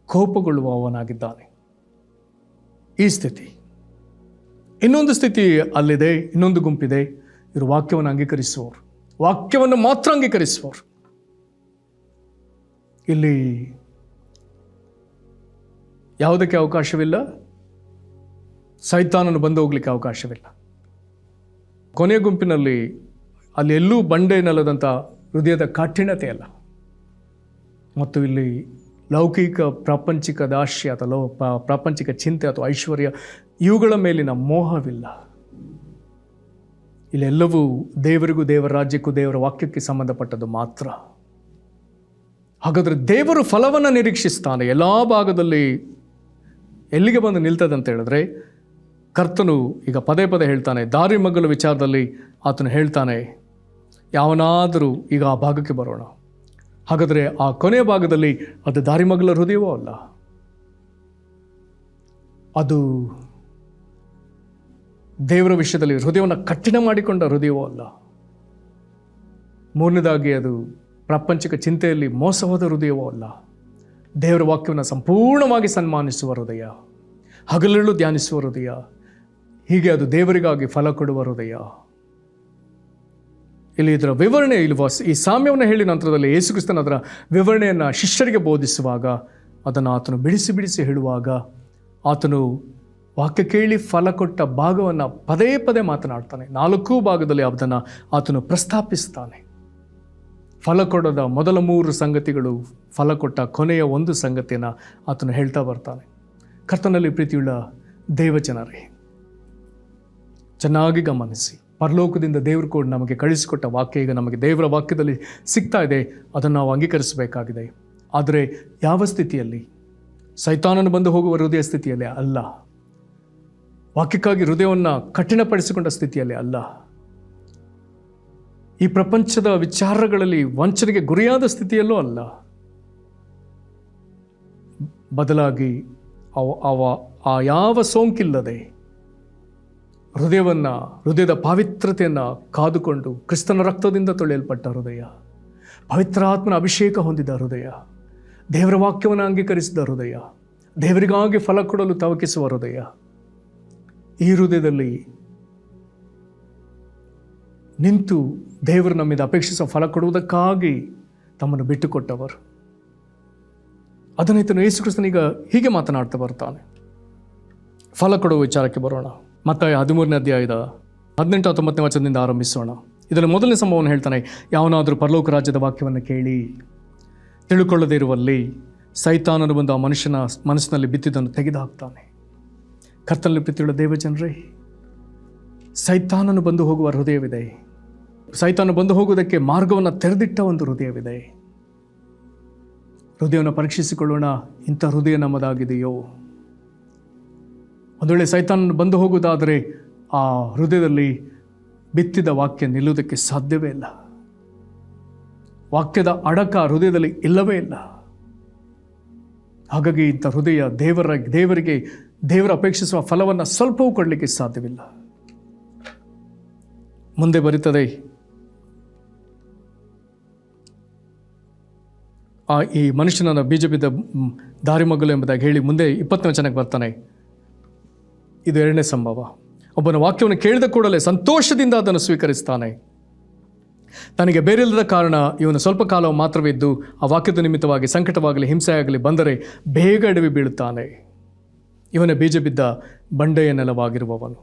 ಕೋಪಗೊಳ್ಳುವವನಾಗಿದ್ದಾನೆ. ಈ ಸ್ಥಿತಿ. ಇನ್ನೊಂದು ಸ್ಥಿತಿ ಅಲ್ಲಿದೆ, ಇನ್ನೊಂದು ಗುಂಪಿದೆ. ಇವರು ವಾಕ್ಯವನ್ನು ಅಂಗೀಕರಿಸುವವರು, ವಾಕ್ಯವನ್ನು ಮಾತ್ರ ಅಂಗೀಕರಿಸುವವರು. ಇಲ್ಲಿ ಯಾವುದಕ್ಕೆ ಅವಕಾಶವಿಲ್ಲ, ಸೈತಾನನು ಬಂದು ಹೋಗ್ಲಿಕ್ಕೆ ಅವಕಾಶವಿಲ್ಲ. ಕೊನೆಯ ಗುಂಪಿನಲ್ಲಿ ಅಲ್ಲಿ ಎಲ್ಲೂ ಬಂಡೆ ನೆಲದಂಥ ಹೃದಯದ ಕಾಠಿಣ್ಯತೆ ಅಲ್ಲ, ಮತ್ತು ಇಲ್ಲಿ ಲೌಕಿಕ ಪ್ರಾಪಂಚಿಕ ದಾಸ್ಯ ಅಥವಾ ಪ್ರಾಪಂಚಿಕ ಚಿಂತೆ ಅಥವಾ ಐಶ್ವರ್ಯ ಇವುಗಳ ಮೇಲಿನ ಮೋಹವಿಲ್ಲ. ಇಲ್ಲೆಲ್ಲವೂ ದೇವರಿಗೂ, ದೇವರ ರಾಜ್ಯಕ್ಕೂ, ದೇವರ ವಾಕ್ಯಕ್ಕೆ ಸಂಬಂಧಪಟ್ಟದ್ದು ಮಾತ್ರ. ಹಾಗಾದರೆ ದೇವರು ಫಲವನ್ನು ನಿರೀಕ್ಷಿಸ್ತಾನೆ ಎಲ್ಲ ಭಾಗದಲ್ಲಿ. ಎಲ್ಲಿಗೆ ಬಂದು ನಿಲ್ತದೆ ಅಂತ ಹೇಳಿದ್ರೆ, ಕರ್ತನು ಈಗ ಪದೇ ಪದೇ ಹೇಳ್ತಾನೆ, ದಾರಿ ಮಗ್ಗಲ ವಿಚಾರದಲ್ಲಿ ಆತನು ಹೇಳ್ತಾನೆ, ಯಾವನಾದರೂ ಈಗ ಆ ಭಾಗಕ್ಕೆ ಬರೋಣ. ಹಾಗಾದರೆ ಆ ಕೊನೆಯ ಭಾಗದಲ್ಲಿ ಅದು ದಾರಿಮಗ್ಗಲ ಹೃದಯವೋ ಅಲ್ಲ, ಅದು ದೇವರ ವಿಷಯದಲ್ಲಿ ಹೃದಯವನ್ನು ಕಠಿಣ ಮಾಡಿಕೊಂಡ ಹೃದಯವೋ ಅಲ್ಲ. ಮೂರನೇದಾಗಿ ಅದು ಪ್ರಾಪಂಚಿಕ ಚಿಂತೆಯಲ್ಲಿ ಮೋಸ ಹೋದ ಹೃದಯವೋ ಅಲ್ಲ. ದೇವರ ವಾಕ್ಯವನ್ನು ಸಂಪೂರ್ಣವಾಗಿ ಸನ್ಮಾನಿಸುವ ಹೃದಯ, ಹಗಲಿರುಳು ಧ್ಯಾನಿಸುವ ಹೃದಯ, ಹೀಗೆ ಅದು ದೇವರಿಗಾಗಿ ಫಲ ಕೊಡುವ ಹೃದಯ. ಇಲ್ಲಿ ಇದರ ವಿವರಣೆ ಈ ಸಾಮ್ಯವನ್ನು ಹೇಳಿ ನಂತರದಲ್ಲಿ ಯೇಸು ಕ್ರಿಸ್ತನ ಅದರ ವಿವರಣೆಯನ್ನು ಶಿಷ್ಯರಿಗೆ ಬೋಧಿಸುವಾಗ ಅದನ್ನು ಆತನು ಬಿಡಿಸಿ ಬಿಡಿಸಿ ಹೇಳುವಾಗ ಆತನು ವಾಕ್ಯ ಕೇಳಿ ಫಲ ಕೊಟ್ಟ ಭಾಗವನ್ನು ಪದೇ ಪದೇ ಮಾತನಾಡ್ತಾನೆ. 4 ಭಾಗದಲ್ಲಿ ಅದನ್ನು ಆತನು ಪ್ರಸ್ತಾಪಿಸ್ತಾನೆ. ಫಲ ಕೊಡದ ಮೊದಲ 3 ಸಂಗತಿಗಳು, ಫಲ ಕೊಟ್ಟ ಕೊನೆಯ 1 ಸಂಗತಿಯನ್ನು ಆತನು ಹೇಳ್ತಾ ಬರ್ತಾನೆ. ಕರ್ತನಲ್ಲಿ ಪ್ರೀತಿಯುಳ್ಳ ದೇವಜನರೇ, ಚೆನ್ನಾಗಿ ಗಮನಿಸಿ. ಪರಲೋಕದಿಂದ ದೇವರು ಕೂಡ ನಮಗೆ ಕಳಿಸಿಕೊಟ್ಟ ವಾಕ್ಯ ಈಗ ನಮಗೆ ದೇವರ ವಾಕ್ಯದಲ್ಲಿ ಸಿಗ್ತಾ ಇದೆ. ಅದನ್ನು ನಾವು ಅಂಗೀಕರಿಸಬೇಕಾಗಿದೆ. ಆದರೆ ಯಾವ ಸ್ಥಿತಿಯಲ್ಲಿ? ಸೈತಾನನು ಬಂದು ಹೋಗುವ ಹೃದಯ ಸ್ಥಿತಿಯಲ್ಲಿ ಅಲ್ಲ. ವಾಕ್ಯಕ್ಕಾಗಿ ಹೃದಯವನ್ನು ಕಠಿಣಪಡಿಸಿಕೊಂಡ ಸ್ಥಿತಿಯಲ್ಲಿ ಅಲ್ಲ. ಈ ಪ್ರಪಂಚದ ವಿಚಾರಗಳಲ್ಲಿ ವಂಚನೆಗೆ ಗುರಿಯಾದ ಸ್ಥಿತಿಯಲ್ಲೂ ಅಲ್ಲ. ಬದಲಾಗಿ ಆ ಯಾವ ಸೋಂಕಿಲ್ಲದೆ ಹೃದಯದ ಪಾವಿತ್ರತೆಯನ್ನು ಕಾದುಕೊಂಡು ಕ್ರಿಸ್ತನ ರಕ್ತದಿಂದ ತೊಳೆಯಲ್ಪಟ್ಟ ಹೃದಯ, ಪವಿತ್ರಾತ್ಮನ ಅಭಿಷೇಕ ಹೊಂದಿದ ಹೃದಯ, ದೇವರ ವಾಕ್ಯವನ್ನು ಅಂಗೀಕರಿಸಿದ ಹೃದಯ, ದೇವರಿಗಾಗಿ ಫಲ ಕೊಡಲು ತವಕಿಸುವ ಹೃದಯ, ಈ ಹೃದಯದಲ್ಲಿ ನಿಂತು ದೇವರು ನಮ್ಮಿಂದ ಅಪೇಕ್ಷಿಸುವ ಫಲ ಕೊಡುವುದಕ್ಕಾಗಿ ತಮ್ಮನ್ನು ಬಿಟ್ಟುಕೊಟ್ಟವರು. ಅದನ್ನೈತನು ಯೇಸು ಕ್ರಿಸ್ತನೀಗ ಹೀಗೆ ಮಾತನಾಡ್ತಾ ಬರ್ತಾನೆ. ಫಲ ಕೊಡುವ ವಿಚಾರಕ್ಕೆ ಬರೋಣ. ಮತ್ತಾಯ 13ನೇ ಅಧ್ಯಾಯದ 18-19ನೇ ವಚನದಿಂದ ಆರಂಭಿಸೋಣ. ಇದರಲ್ಲಿ ಮೊದಲನೇ ಸಂಭವವನ್ನು ಹೇಳ್ತಾನೆ. ಯಾವನಾದರೂ ಪರಲೋಕ ರಾಜ್ಯದ ವಾಕ್ಯವನ್ನು ಕೇಳಿ ತಿಳುಕೊಳ್ಳದೇ ಇರುವಲ್ಲಿ ಸೈತಾನನು ಬಂದು ಆ ಮನುಷ್ಯನ ಮನಸ್ಸಿನಲ್ಲಿ ಬಿತ್ತಿದ್ದನ್ನು ತೆಗೆದುಹಾಕ್ತಾನೆ. ಕರ್ತನಲ್ಲಿ ಪ್ರೀತಿಯುಳ್ಳ ದೇವಜನರೇ, ಸೈತಾನನು ಬಂದು ಹೋಗುವ ಹೃದಯವಿದೆ. ಸೈತಾನ ಬಂದು ಹೋಗುವುದಕ್ಕೆ ಮಾರ್ಗವನ್ನು ತೆರೆದಿಟ್ಟ ಒಂದು ಹೃದಯವಿದೆ. ಹೃದಯವನ್ನು ಪರೀಕ್ಷಿಸಿಕೊಳ್ಳೋಣ. ಇಂಥ ಹೃದಯ ನಮ್ಮದಾಗಿದೆಯೋ? ಒಂದು ವೇಳೆ ಸೈತಾನನು ಬಂದು ಹೋಗುವುದಾದರೆ ಆ ಹೃದಯದಲ್ಲಿ ಬಿತ್ತಿದ ವಾಕ್ಯ ನಿಲ್ಲುವುದಕ್ಕೆ ಸಾಧ್ಯವೇ ಇಲ್ಲ. ವಾಕ್ಯದ ಅಡಕ ಹೃದಯದಲ್ಲಿ ಇಲ್ಲವೇ ಇಲ್ಲ. ಹಾಗಾಗಿ ಇಂಥ ಹೃದಯ ದೇವರ ಅಪೇಕ್ಷಿಸುವ ಫಲವನ್ನು ಸ್ವಲ್ಪವೂ ಕೊಡಲಿಕ್ಕೆ ಸಾಧ್ಯವಿಲ್ಲ. ಮುಂದೆ ಬರೀತದೆ, ಈ ಮನುಷ್ಯನನ್ನು ಬೀಜ ಬಿದ್ದ ದಾರಿಮಗ್ಗಲು ಎಂಬುದಾಗಿ ಹೇಳಿ ಮುಂದೆ 20ನೇ ವಚನಕ್ಕೆ ಬರ್ತಾನೆ. ಇದು 2ನೇ ಸಂಭವ. ಒಬ್ಬನ ವಾಕ್ಯವನ್ನು ಕೇಳಿದ ಕೂಡಲೇ ಸಂತೋಷದಿಂದ ಅದನ್ನು ಸ್ವೀಕರಿಸ್ತಾನೆ. ತನಗೆ ಬೇರೆಲ್ಲದ ಕಾರಣ ಇವನು ಸ್ವಲ್ಪ ಕಾಲ ಮಾತ್ರವೇ ಇದ್ದು ಆ ವಾಕ್ಯದ ನಿಮಿತ್ತವಾಗಿ ಸಂಕಟವಾಗಲಿ ಹಿಂಸೆಯಾಗಲಿ ಬಂದರೆ ಬೇಗ ಎಡವಿ ಬೀಳುತ್ತಾನೆ. ಇವನ ಬೀಜ ಬಿದ್ದ ಬಂಡೆಯ ನೆಲವಾಗಿರುವವನು.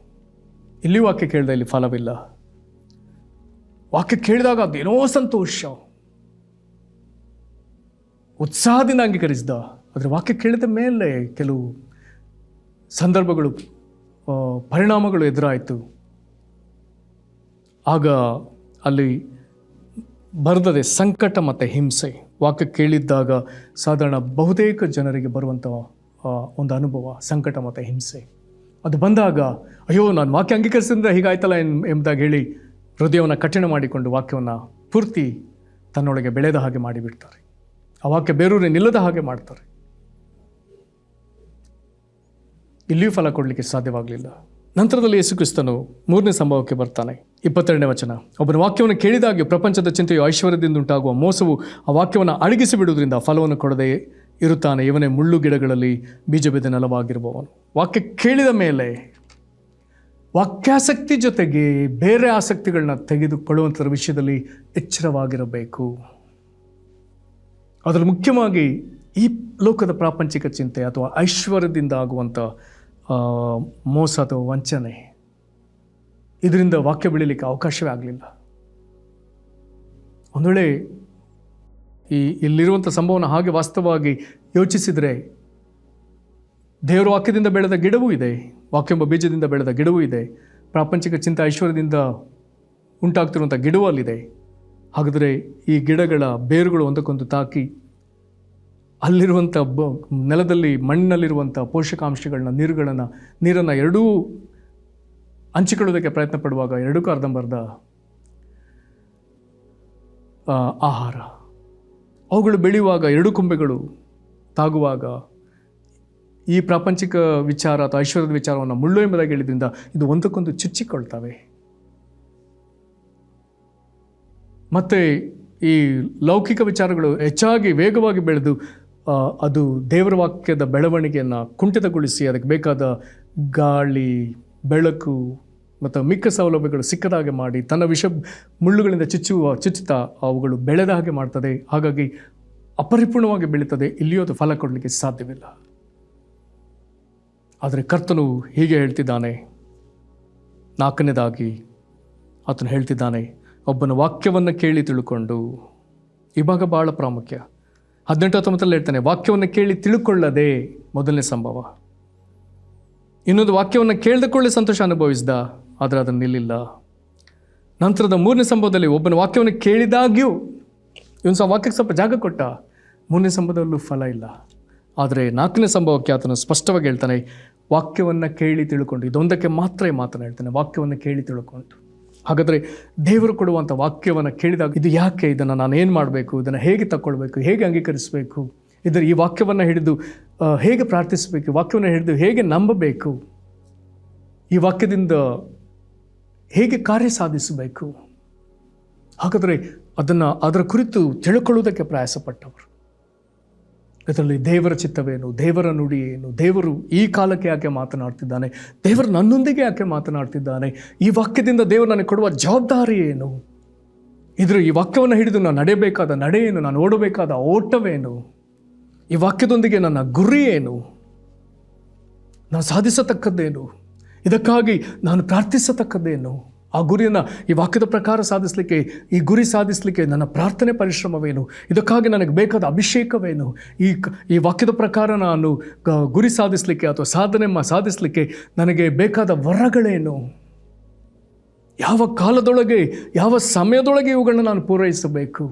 ಇಲ್ಲಿ ವಾಕ್ಯ ಕೇಳಿದ ಇಲ್ಲಿ ಫಲವಿಲ್ಲ. ವಾಕ್ಯ ಕೇಳಿದಾಗ ಅದೇನೋ ಸಂತೋಷ, ಉತ್ಸಾಹದಿಂದ ಅಂಗೀಕರಿಸಿದ. ಆದರೆ ವಾಕ್ಯ ಕೇಳಿದ ಮೇಲೆ ಕೆಲವು ಸಂದರ್ಭಗಳು, ಪರಿಣಾಮಗಳು ಎದುರಾಯಿತು. ಆಗ ಅಲ್ಲಿ ಬರೆದದೆ ಸಂಕಟ ಮತ್ತು ಹಿಂಸೆ. ವಾಕ್ಯ ಕೇಳಿದ್ದಾಗ ಸಾಧಾರಣ ಬಹುತೇಕ ಜನರಿಗೆ ಬರುವಂಥ ಒಂದು ಅನುಭವ ಸಂಕಟ ಮತ್ತು ಹಿಂಸೆ. ಅದು ಬಂದಾಗ ಅಯ್ಯೋ ನಾನು ವಾಕ್ಯ ಅಂಗೀಕರಿಸಿದ್ರೆ ಹೀಗಾಯ್ತಲ್ಲ ಎಂಬುದಾಗಿ ಹೇಳಿ ಹೃದಯವನ್ನು ಕಠಿಣ ಮಾಡಿಕೊಂಡು ವಾಕ್ಯವನ್ನು ಪೂರ್ತಿ ತನ್ನೊಳಗೆ ಬೆಳೆದ ಹಾಗೆ ಮಾಡಿಬಿಡ್ತಾರೆ. ಆ ವಾಕ್ಯ ಬೇರೂರೇ ನಿಲ್ಲದ ಹಾಗೆ ಮಾಡ್ತಾರೆ. ಇಲ್ಲಿಯೂ ಫಲ ಕೊಡಲಿಕ್ಕೆ ಸಾಧ್ಯವಾಗಲಿಲ್ಲ. ನಂತರದಲ್ಲಿ ಯೇಸು ಕ್ರಿಸ್ತನು 3ನೇ ಸಂಭವಕ್ಕೆ ಬರ್ತಾನೆ. 22ನೇ ವಚನ. ಒಬ್ಬನ ವಾಕ್ಯವನ್ನು ಕೇಳಿದಾಗೆ ಪ್ರಪಂಚದ ಚಿಂತೆಯು ಐಶ್ವರ್ಯದಿಂದ ಉಂಟಾಗುವ ಮೋಸವು ಆ ವಾಕ್ಯವನ್ನು ಅಡಗಿಸಿ ಬಿಡುವುದರಿಂದ ಫಲವನ್ನು ಕೊಡದೆ ಇರುತ್ತಾನೆ. ಇವನೇ ಮುಳ್ಳು ಗಿಡಗಳಲ್ಲಿ ಬೀಜ ಬಿದ್ದ ನೆಲವಾಗಿರುವವನು. ವಾಕ್ಯ ಕೇಳಿದ ಮೇಲೆ ವಾಕ್ಯಾಸಕ್ತಿ ಜೊತೆಗೆ ಬೇರೆ ಆಸಕ್ತಿಗಳನ್ನ ತೆಗೆದುಕೊಳ್ಳುವಂಥರ ವಿಷಯದಲ್ಲಿ ಎಚ್ಚರವಾಗಿರಬೇಕು. ಅದರಲ್ಲಿ ಮುಖ್ಯವಾಗಿ ಈ ಲೋಕದ ಪ್ರಾಪಂಚಿಕ ಚಿಂತೆ ಅಥವಾ ಐಶ್ವರ್ಯದಿಂದ ಆಗುವಂಥ ಮೋಸ ಅಥವಾ ವಂಚನೆ, ಇದರಿಂದ ವಾಕ್ಯ ಬೆಳೀಲಿಕ್ಕೆ ಅವಕಾಶವೇ ಆಗಲಿಲ್ಲ. ಒಂದು ವೇಳೆ ಇಲ್ಲಿರುವಂಥ ಸಂಭವನ ಹಾಗೆ ವಾಸ್ತವವಾಗಿ ಯೋಚಿಸಿದರೆ ದೇವರ ವಾಕ್ಯದಿಂದ ಬೆಳೆದ ಗಿಡವೂ ಇದೆ, ವಾಕ್ಯೆಂಬ ಬೀಜದಿಂದ ಬೆಳೆದ ಗಿಡವೂ ಇದೆ, ಪ್ರಾಪಂಚಿಕ ಚಿಂತೆ ಐಶ್ವರ್ಯದಿಂದ ಉಂಟಾಗ್ತಿರುವಂಥ ಗಿಡವೂ ಅಲ್ಲಿದೆ. ಹಾಗಾದರೆ ಈ ಗಿಡಗಳ ಬೇರುಗಳು ಒಂದಕ್ಕೊಂದು ತಾಕಿ ಅಲ್ಲಿರುವಂಥ ನೆಲದಲ್ಲಿ ಮಣ್ಣಿನಲ್ಲಿರುವಂಥ ಪೋಷಕಾಂಶಗಳನ್ನ ನೀರನ್ನು ಎರಡೂ ಹಂಚಿಕೊಳ್ಳೋದಕ್ಕೆ ಪ್ರಯತ್ನ ಪಡುವಾಗ ಎರಡಕ್ಕೂ ಅರ್ಧಂಬರ್ಧ ಆಹಾರ, ಅವುಗಳು ಬೆಳೆಯುವಾಗ ಎರಡು ಕೊಂಬೆಗಳು ತಾಗುವಾಗ ಈ ಪ್ರಾಪಂಚಿಕ ವಿಚಾರ ಅಥವಾ ಐಶ್ವರ್ಯದ ವಿಚಾರವನ್ನು ಮುಳ್ಳು ಎಂಬುದಾಗಿ ಹೇಳಿದ್ರಿಂದ ಇದು ಒಂದಕ್ಕೊಂದು ಚುಚ್ಚಿಕೊಳ್ತವೆ. ಮತ್ತು ಈ ಲೌಕಿಕ ವಿಚಾರಗಳು ಹೆಚ್ಚಾಗಿ ವೇಗವಾಗಿ ಬೆಳೆದು ಅದು ದೇವರ ವಾಕ್ಯದ ಬೆಳವಣಿಗೆಯನ್ನು ಕುಂಠಿತಗೊಳಿಸಿ ಅದಕ್ಕೆ ಬೇಕಾದ ಗಾಳಿ, ಬೆಳಕು ಮತ್ತು ಮಿಕ್ಕ ಸೌಲಭ್ಯಗಳು ಸಿಕ್ಕದ ಹಾಗೆ ಮಾಡಿ ತನ್ನ ಮುಳ್ಳುಗಳಿಂದ ಚುಚ್ಚುತ್ತಾ ಅವುಗಳು ಬೆಳೆದ ಹಾಗೆ ಮಾಡ್ತದೆ. ಹಾಗಾಗಿ ಅಪರಿಪೂರ್ಣವಾಗಿ ಬೆಳೀತದೆ, ಇಲ್ಲಿಯೂ ಅದು ಫಲ ಕೊಡಲಿಕ್ಕೆ ಸಾಧ್ಯವಿಲ್ಲ. ಆದರೆ ಕರ್ತನು ಹೀಗೆ ಹೇಳ್ತಿದ್ದಾನೆ. 4ನೇದಾಗಿ ಆತನು ಹೇಳ್ತಿದ್ದಾನೆ, ಒಬ್ಬನ ವಾಕ್ಯವನ್ನು ಕೇಳಿ ತಿಳ್ಕೊಂಡು. ಈ ಭಾಗ ಭಾಳ ಪ್ರಾಮುಖ್ಯ. 18-19 ಹೇಳ್ತಾನೆ, ವಾಕ್ಯವನ್ನು ಕೇಳಿ ತಿಳ್ಕೊಳ್ಳದೆ ಮೊದಲನೇ ಸಂಭವ. ಇನ್ನೊಂದು ವಾಕ್ಯವನ್ನು ಕೇಳಿದಕೊಳ್ಳಿ ಸಂತೋಷ ಅನುಭವಿಸಿದ, ಆದರೆ ಅದನ್ನು ನಿಲ್ಲಿಲ್ಲ. ನಂತರದ 3ನೇ ಸಂಭವದಲ್ಲಿ ಒಬ್ಬನ ವಾಕ್ಯವನ್ನು ಕೇಳಿದಾಗ್ಯೂ ಇವನು ಸಹ ವಾಕ್ಯಕ್ಕೆ ಸ್ವಲ್ಪ ಜಾಗ ಕೊಟ್ಟ, 3ನೇ ಸಂಭವದಲ್ಲೂ ಫಲ ಇಲ್ಲ. ಆದರೆ 4ನೇ ಸಂಭವಕ್ಕೆ ಆತನು ಸ್ಪಷ್ಟವಾಗಿ ಹೇಳ್ತಾನೆ, ವಾಕ್ಯವನ್ನು ಕೇಳಿ ತಿಳ್ಕೊಂಡು. ಇದೊಂದಕ್ಕೆ ಮಾತ್ರ ಮಾತನಾಡ್ತಾನೆ, ವಾಕ್ಯವನ್ನು ಕೇಳಿ ತಿಳ್ಕೊಂಡು. ಹಾಗಾದರೆ ದೇವರು ಕೊಡುವಂಥ ವಾಕ್ಯವನ್ನು ಕೇಳಿದಾಗ ಇದು ಯಾಕೆ, ಇದನ್ನು ನಾನು ಏನು ಮಾಡಬೇಕು, ಇದನ್ನು ಹೇಗೆ ತಗೊಳ್ಬೇಕು, ಹೇಗೆ ಅಂಗೀಕರಿಸಬೇಕು, ಈ ವಾಕ್ಯವನ್ನು ಹಿಡಿದು ಹೇಗೆ ಪ್ರಾರ್ಥಿಸಬೇಕು, ವಾಕ್ಯವನ್ನು ಹಿಡಿದು ಹೇಗೆ ನಂಬಬೇಕು, ಈ ವಾಕ್ಯದಿಂದ ಹೇಗೆ ಕಾರ್ಯ ಸಾಧಿಸಬೇಕು. ಹಾಗಾದರೆ ಅದರ ಕುರಿತು ತಿಳ್ಕೊಳ್ಳುವುದಕ್ಕೆ ಪ್ರಯಾಸಪಟ್ಟವರು. ಇದರಲ್ಲಿ ದೇವರ ಚಿತ್ತವೇನು, ದೇವರ ನುಡಿ ಏನು, ದೇವರು ಈ ಕಾಲಕ್ಕೆ ಯಾಕೆ ಮಾತನಾಡ್ತಿದ್ದಾನೆ, ದೇವರು ನನ್ನೊಂದಿಗೆ ಯಾಕೆ ಮಾತನಾಡ್ತಿದ್ದಾನೆ, ಈ ವಾಕ್ಯದಿಂದ ದೇವರು ನನಗೆ ಕೊಡುವ ಜವಾಬ್ದಾರಿ ಏನು, ಈ ವಾಕ್ಯವನ್ನು ಹಿಡಿದು ನಾನು ನಡೆಯಬೇಕಾದ ನಡೆ ಏನು, ನಾನು ಓಡಬೇಕಾದ ಓಟವೇನು, ಈ ವಾಕ್ಯದೊಂದಿಗೆ ನನ್ನ ಗುರಿ ಏನು, ನಾನು ಸಾಧಿಸತಕ್ಕದ್ದೇನು, ಇದಕ್ಕಾಗಿ ನಾನು ಪ್ರಾರ್ಥಿಸತಕ್ಕದ್ದೇನು, ಆ ಗುರಿಯನ್ನು ಈ ವಾಕ್ಯದ ಪ್ರಕಾರ ಸಾಧಿಸಲಿಕ್ಕೆ, ಈ ಗುರಿ ಸಾಧಿಸಲಿಕ್ಕೆ ನನ್ನ ಪ್ರಾರ್ಥನೆ ಪರಿಶ್ರಮವೇನು, ಇದಕ್ಕಾಗಿ ನನಗೆ ಬೇಕಾದ ಅಭಿಷೇಕವೇನು, ಈ ವಾಕ್ಯದ ಪ್ರಕಾರ ನಾನು ಗುರಿ ಸಾಧಿಸಲಿಕ್ಕೆ ಅಥವಾ ಸಾಧಿಸಲಿಕ್ಕೆ ನನಗೆ ಬೇಕಾದ ವರಗಳೇನು, ಯಾವ ಕಾಲದೊಳಗೆ ಯಾವ ಸಮಯದೊಳಗೆ ಇವುಗಳನ್ನ ನಾನು ಪೂರೈಸಬೇಕು.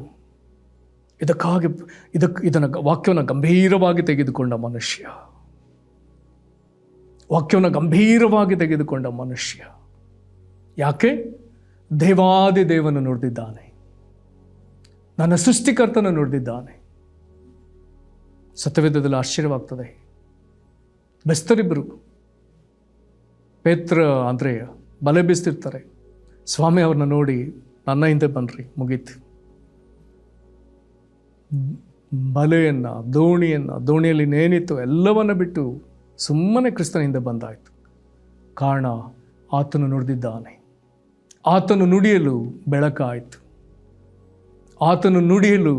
ಇದನ್ನು ವಾಕ್ಯವನ್ನು ಗಂಭೀರವಾಗಿ ತೆಗೆದುಕೊಂಡ ಮನುಷ್ಯ, ವಾಕ್ಯವನ್ನು ಗಂಭೀರವಾಗಿ ತೆಗೆದುಕೊಂಡ ಮನುಷ್ಯ. ಯಾಕೆ? ದೇವಾದಿ ದೇವನು ನೋಡಿದ್ದಾನೆ, ನನ್ನ ಸೃಷ್ಟಿಕರ್ತನ ನೋಡಿದ್ದಾನೆ. ಸತ್ಯವೇದದಲ್ಲಿ ಆಶ್ಚರ್ಯವಾಗ್ತದೆ. ಬೆಸ್ತರಿಬ್ಬರು, ಪೇತ್ರ ಅಂದ್ರೆಯ ಬಲೆ ಬೀಸ್ತಿರ್ತಾರೆ. ಸ್ವಾಮಿ ಅವ್ರನ್ನ ನೋಡಿ, ನನ್ನ ಹಿಂದೆ ಬನ್ನಿರಿ, ಮುಗೀತು. ಬಲೆಯನ್ನು, ದೋಣಿಯಲ್ಲಿ ನೇನಿತ್ತು ಎಲ್ಲವನ್ನ ಬಿಟ್ಟು ಸುಮ್ಮನೆ ಕ್ರಿಸ್ತನ ಹಿಂದೆ ಬಂದಾಯಿತು. ಕಾರಣ, ಆತನು ನುಡಿದಿದ್ದಾನೆ. ಆತನು ನುಡಿಯಲು ಬೆಳಕಾಯಿತು. ಆತನು ನುಡಿಯಲು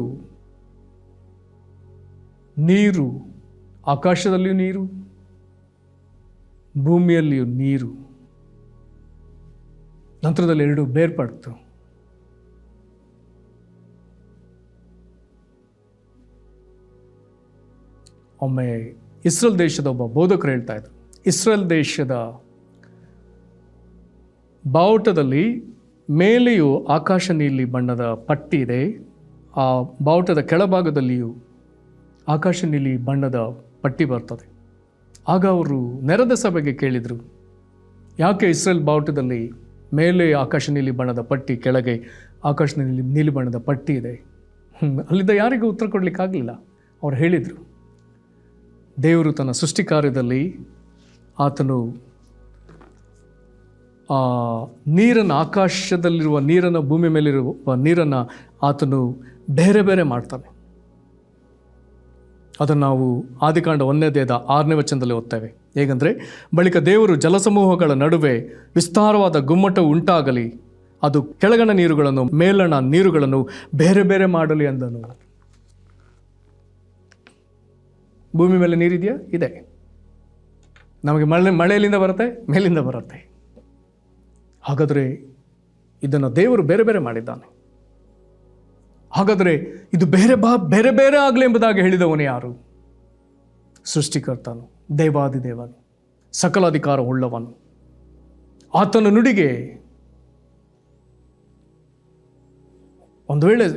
ನೀರು, ಆಕಾಶದಲ್ಲಿಯೂ ನೀರು, ಭೂಮಿಯಲ್ಲಿಯೂ ನೀರು. ನಂತರದಲ್ಲಿ 2 ಬೇರ್ಪಡ್ತು. ಒಮ್ಮೆ ಇಸ್ರೇಲ್ ದೇಶದ ಒಬ್ಬ ಬೋಧಕರು ಹೇಳ್ತಾ ಇದ್ರು, ಇಸ್ರೇಲ್ ದೇಶದ ಬಾವುಟದಲ್ಲಿ ಮೇಲೆಯೂ ಆಕಾಶ ನೀಲಿ ಬಣ್ಣದ ಪಟ್ಟಿ ಇದೆ, ಆ ಬಾವುಟದ ಕೆಳಭಾಗದಲ್ಲಿಯೂ ಆಕಾಶ ನೀಲಿ ಬಣ್ಣದ ಪಟ್ಟಿ ಬರ್ತದೆ. ಆಗ ಅವರು ನೆರೆದ ಸಭೆಗೆ ಕೇಳಿದರು, ಯಾಕೆ ಇಸ್ರೇಲ್ ಬಾವುಟದಲ್ಲಿ ಮೇಲೆ ಆಕಾಶ ನೀಲಿ ಬಣ್ಣದ ಪಟ್ಟಿ, ಕೆಳಗೆ ಆಕಾಶ ನೀಲಿ ಬಣ್ಣದ ಪಟ್ಟಿ ಇದೆ? ಅಲ್ಲಿದ್ದ ಯಾರಿಗೂ ಉತ್ತರ ಕೊಡಲಿಕ್ಕಾಗಲಿಲ್ಲ. ಅವ್ರು ಹೇಳಿದರು, ದೇವರು ತನ್ನ ಸೃಷ್ಟಿ ಕಾರ್ಯದಲ್ಲಿ ಆತನು ನೀರನ್ನು, ಆಕಾಶದಲ್ಲಿರುವ ನೀರನ್ನು, ಭೂಮಿ ಮೇಲಿರುವ ನೀರನ್ನು ಆತನು ಬೇರೆ ಬೇರೆ ಮಾಡ್ತಾನೆ. ಅದನ್ನು ನಾವು ಆದಿಕಾಂಡ 1ನೇ ವಚನದಲ್ಲಿ ಓದ್ತೇವೆ. ಹೇಗೆಂದರೆ, ಬಳಿಕ ದೇವರು ಜಲಸಮೂಹಗಳ ನಡುವೆ ವಿಸ್ತಾರವಾದ ಗುಮ್ಮಟವು ಉಂಟಾಗಲಿ, ಅದು ಕೆಳಗಣ ನೀರುಗಳನ್ನು ಮೇಲಣ ನೀರುಗಳನ್ನು ಬೇರೆ ಬೇರೆ ಮಾಡಲಿ ಅಂದನು. ಭೂಮಿ ಮೇಲೆ ನೀರಿದೆಯಾ? ಇದೆ. ನಮಗೆ ಮಳೆಯಲ್ಲಿಂದ ಬರುತ್ತೆ, ಮೇಲಿಂದ ಬರುತ್ತೆ. ಹಾಗಾದರೆ ಇದನ್ನು ದೇವರು ಬೇರೆ ಬೇರೆ ಮಾಡಿದ್ದಾನೆ. ಹಾಗಾದರೆ ಇದು ಬೇರೆ ಬೇರೆ ಆಗಲಿ ಎಂಬುದಾಗಿ ಹೇಳಿದವನು ಯಾರು? ಸೃಷ್ಟಿಕರ್ತನು, ದೇವಾದಿದೇವನು, ಸಕಲ ಅಧಿಕಾರ ಉಳ್ಳವನು. ಆತನ ನುಡಿಗೆ ಒಂದು ವೇಳೆ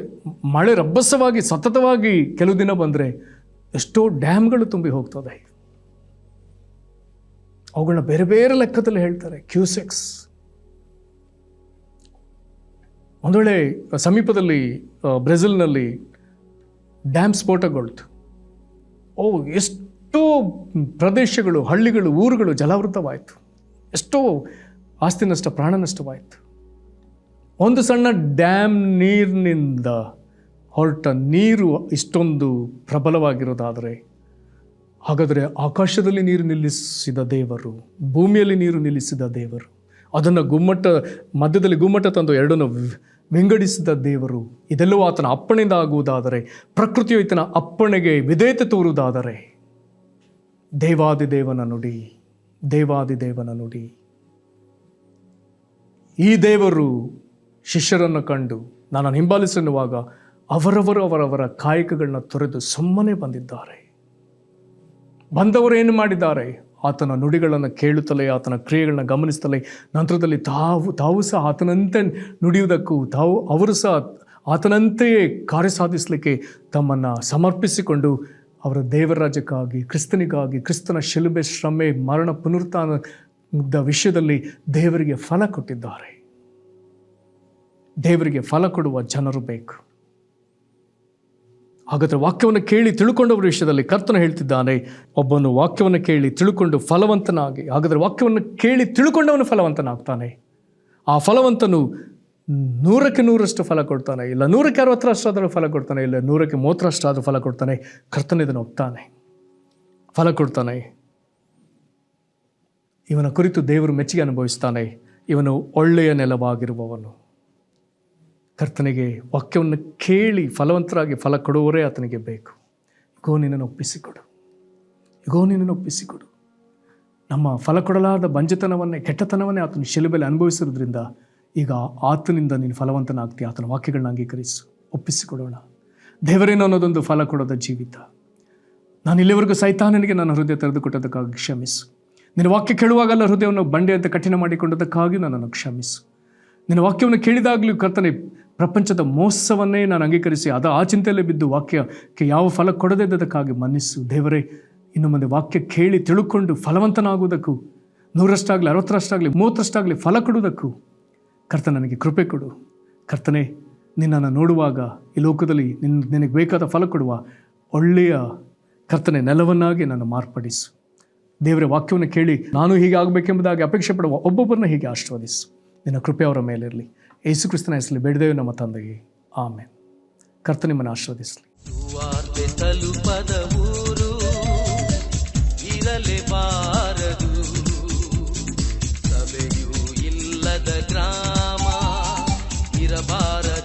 ಮಳೆ ರಭಸವಾಗಿ ಸತತವಾಗಿ ಕೆಲವು ದಿನ ಬಂದರೆ ಎಷ್ಟೋ ಡ್ಯಾಮ್ಗಳು ತುಂಬಿ ಹೋಗ್ತದೆ. ಅವುಗಳನ್ನ ಬೇರೆ ಬೇರೆ ಲೆಕ್ಕದಲ್ಲಿ ಹೇಳ್ತಾರೆ, ಕ್ಯೂಸೆಕ್ಸ್. ಒಂದು ವೇಳೆ ಸಮೀಪದಲ್ಲಿ ಬ್ರೆಜಿಲ್ನಲ್ಲಿ ಡ್ಯಾಮ್ ಸ್ಫೋಟಗೊಳ್ತು. ಎಷ್ಟೋ ಪ್ರದೇಶಗಳು, ಹಳ್ಳಿಗಳು, ಊರುಗಳು ಜಲಾವೃತವಾಯಿತು. ಎಷ್ಟೋ ಆಸ್ತಿ ನಷ್ಟ, ಪ್ರಾಣ ನಷ್ಟವಾಯಿತು. ಒಂದು ಸಣ್ಣ ಡ್ಯಾಮ್ ನೀರಿನಿಂದ ಹೊರಟ ನೀರು ಇಷ್ಟೊಂದು ಪ್ರಬಲವಾಗಿರೋದಾದರೆ, ಹಾಗಾದರೆ ಆಕಾಶದಲ್ಲಿ ನೀರು ನಿಲ್ಲಿಸಿದ ದೇವರು, ಭೂಮಿಯಲ್ಲಿ ನೀರು ನಿಲ್ಲಿಸಿದ ದೇವರು, ಅದನ್ನು ಮಧ್ಯದಲ್ಲಿ ಗುಮ್ಮಟ ತಂದು ಎರಡನ್ನು ವಿಂಗಡಿಸಿದ ದೇವರು. ಇದೆಲ್ಲವೂ ಆತನ ಅಪ್ಪಣೆಯಿಂದ ಆಗುವುದಾದರೆ, ಪ್ರಕೃತಿಯು ಈತನ ಅಪ್ಪಣೆಗೆ ವಿಧೇಯತೆ ತೋರುವುದಾದರೆ, ದೇವಾದಿದೇವನ ನುಡಿ, ದೇವಾದಿದೇವನ ನುಡಿ. ಈ ದೇವರು ಶಿಷ್ಯರನ್ನು ಕಂಡು ನನ್ನನ್ನು ಹಿಂಬಾಲಿಸೆನ್ನುವಾಗ ಅವರವರ ಕಾಯಕಗಳನ್ನ ತೊರೆದು ಸುಮ್ಮನೆ ಬಂದಿದ್ದಾರೆ. ಬಂದವರು ಏನು ಮಾಡಿದ್ದಾರೆ? ಆತನ ನುಡಿಗಳನ್ನು ಕೇಳುತ್ತಲೇ, ಆತನ ಕ್ರಿಯೆಗಳನ್ನ ಗಮನಿಸುತ್ತಲೇ, ನಂತರದಲ್ಲಿ ತಾವು ಸಹ ಆತನಂತೆ ನುಡಿಯುವುದಕ್ಕೂ ಅವರು ಸಹ ಆತನಂತೆಯೇ ಕಾರ್ಯ ಸಾಧಿಸಲಿಕ್ಕೆ ತಮ್ಮನ್ನು ಸಮರ್ಪಿಸಿಕೊಂಡು ಅವರ ದೇವರ ರಾಜ್ಯಕ್ಕಾಗಿ, ಕ್ರಿಸ್ತನಿಗಾಗಿ, ಕ್ರಿಸ್ತನ ಶಿಲುಬೆ, ಶ್ರಮೆ, ಮರಣ, ಪುನರುತ್ಥಾನದ ವಿಷಯದಲ್ಲಿ ದೇವರಿಗೆ ಫಲ ಕೊಟ್ಟಿದ್ದಾರೆ. ದೇವರಿಗೆ ಫಲ ಕೊಡುವ ಜನರು ಬೇಕು. ಹಾಗಾದರೆ ವಾಕ್ಯವನ್ನು ಕೇಳಿ ತಿಳ್ಕೊಂಡವರ ವಿಷಯದಲ್ಲಿ ಕರ್ತನು ಹೇಳ್ತಿದ್ದಾನೆ, ಒಬ್ಬನು ವಾಕ್ಯವನ್ನು ಕೇಳಿ ತಿಳ್ಕೊಂಡು ಫಲವಂತನಾಗಿ, ಹಾಗಾದರೆ ವಾಕ್ಯವನ್ನು ಕೇಳಿ ತಿಳ್ಕೊಂಡವನು ಫಲವಂತನಾಗ್ತಾನೆ. ಆ ಫಲವಂತನು 100ಕ್ಕೆ 100ರಷ್ಟು ಫಲ ಕೊಡ್ತಾನೆ, ಇಲ್ಲ 100ಕ್ಕೆ 60ರಷ್ಟಾದರೂ ಫಲ ಕೊಡ್ತಾನೆ, ಇಲ್ಲ 100ಕ್ಕೆ 30ರಷ್ಟಾದರೂ ಫಲ ಕೊಡ್ತಾನೆ. ಕರ್ತನು ಇದನ್ನು ಒಪ್ತಾನೆ, ಫಲ ಕೊಡ್ತಾನೆ. ಇವನ ಕುರಿತು ದೇವರು ಮೆಚ್ಚುಗೆ ಅನುಭವಿಸ್ತಾನೆ. ಇವನು ಒಳ್ಳೆಯ ನೆಲವಾಗಿರುವವನು. ಕರ್ತನಿಗೆ ವಾಕ್ಯವನ್ನು ಕೇಳಿ ಫಲವಂತರಾಗಿ ಫಲ ಕೊಡುವವರೇ ಆತನಿಗೆ ಬೇಕು. ಇಗೋ ನಿನ್ನನ್ನು ಒಪ್ಪಿಸಿಕೊಡು, ಇಗೋ ನಿನ್ನನ್ನು ಒಪ್ಪಿಸಿಕೊಡು. ನಮ್ಮ ಫಲ ಕೊಡಲಾದ ಬಂಜತನವನ್ನೇ, ಕೆಟ್ಟತನವನ್ನೇ ಆತನ ಶಿಲುಬೆಯಲ್ಲಿ ಅನುಭವಿಸಿರೋದ್ರಿಂದ ಈಗ ಆತನಿಂದ ನೀನು ಫಲವಂತನಾಗ್ತೀಯ. ಆತನ ವಾಕ್ಯಗಳನ್ನ ಅಂಗೀಕರಿಸು, ಒಪ್ಪಿಸಿಕೊಡೋಣ. ದೇವರೇನು ಅನ್ನೋದೊಂದು ಫಲ ಕೊಡೋದ ಜೀವಿತ. ನಾನು ಇಲ್ಲಿವರೆಗೂ ಸೈತಾನನಿಗೆ ನನ್ನ ಹೃದಯ ತೆರೆದುಕೊಟ್ಟದಕ್ಕಾಗಿ ಕ್ಷಮಿಸು. ನಿನ್ನ ವಾಕ್ಯ ಕೇಳುವಾಗಲ್ಲ ಹೃದಯವನ್ನು ಬಂಡೆಯಂತೆ ಕಠಿಣ ಮಾಡಿಕೊಂಡದಕ್ಕಾಗಿ ನನ್ನನ್ನು ಕ್ಷಮಿಸು. ನಿನ್ನ ವಾಕ್ಯವನ್ನು ಕೇಳಿದಾಗಲೂ ಕರ್ತನೆ, ಪ್ರಪಂಚದ ಮೋಸವನ್ನೇ ನಾನು ಅಂಗೀಕರಿಸಿ ಆ ಚಿಂತೆಯಲ್ಲೇ ಬಿದ್ದು ವಾಕ್ಯಕ್ಕೆ ಯಾವ ಫಲ ಕೊಡದಿದ್ದಕ್ಕಾಗಿ ಮನ್ನಿಸು. ದೇವರೇ, ಇನ್ನು ಮುಂದೆ ವಾಕ್ಯ ಕೇಳಿ ತಿಳ್ಕೊಂಡು ಫಲವಂತನಾಗುವುದಕ್ಕೂ, 100ರಷ್ಟಾಗಲಿ, 60ರಷ್ಟಾಗಲಿ, 30ರಷ್ಟಾಗಲಿ ಫಲ ಕೊಡುವುದಕ್ಕೂ ಕರ್ತನೆ ನನಗೆ ಕೃಪೆ ಕೊಡು. ಕರ್ತನೆ, ನಿನ್ನನ್ನು ನೋಡುವಾಗ ಈ ಲೋಕದಲ್ಲಿ ನಿನಗೆ ಬೇಕಾದ ಫಲ ಕೊಡುವ ಒಳ್ಳೆಯ ಕರ್ತನೆ ನೆಲವನ್ನಾಗಿ ನಾನು ಮಾರ್ಪಡಿಸು. ದೇವರ ವಾಕ್ಯವನ್ನು ಕೇಳಿ ನಾನು ಹೀಗೆ ಆಗಬೇಕೆಂಬುದಾಗಿ ಅಪೇಕ್ಷೆ ಪಡುವ ಒಬ್ಬೊಬ್ಬರನ್ನ ಹೀಗೆ ಆಶೀರ್ವದಿಸು. ನಿನ್ನ ಕೃಪೆ ಅವರ ಮೇಲಿರಲಿ. ಯೇಸು ಕ್ರಿಸ್ತನ ಹೆಸರಲ್ಲಿ ಬೇಡಿದೆವು ನಮ್ಮ ತಂದೆಯೇ, ಆಮೆನ್. ಕರ್ತನೆ ನಿಮ್ಮನ್ನು ಆಶೀರ್ವದಿಸಲಿ. ಸುವಾರ್ತೆ ತಲುಪದ ಊರು ಇರಲೇಬಾರದು, ಸಭೆಯೂ ಇಲ್ಲದ ಗ್ರಾಮ ಇರಬಾರದು.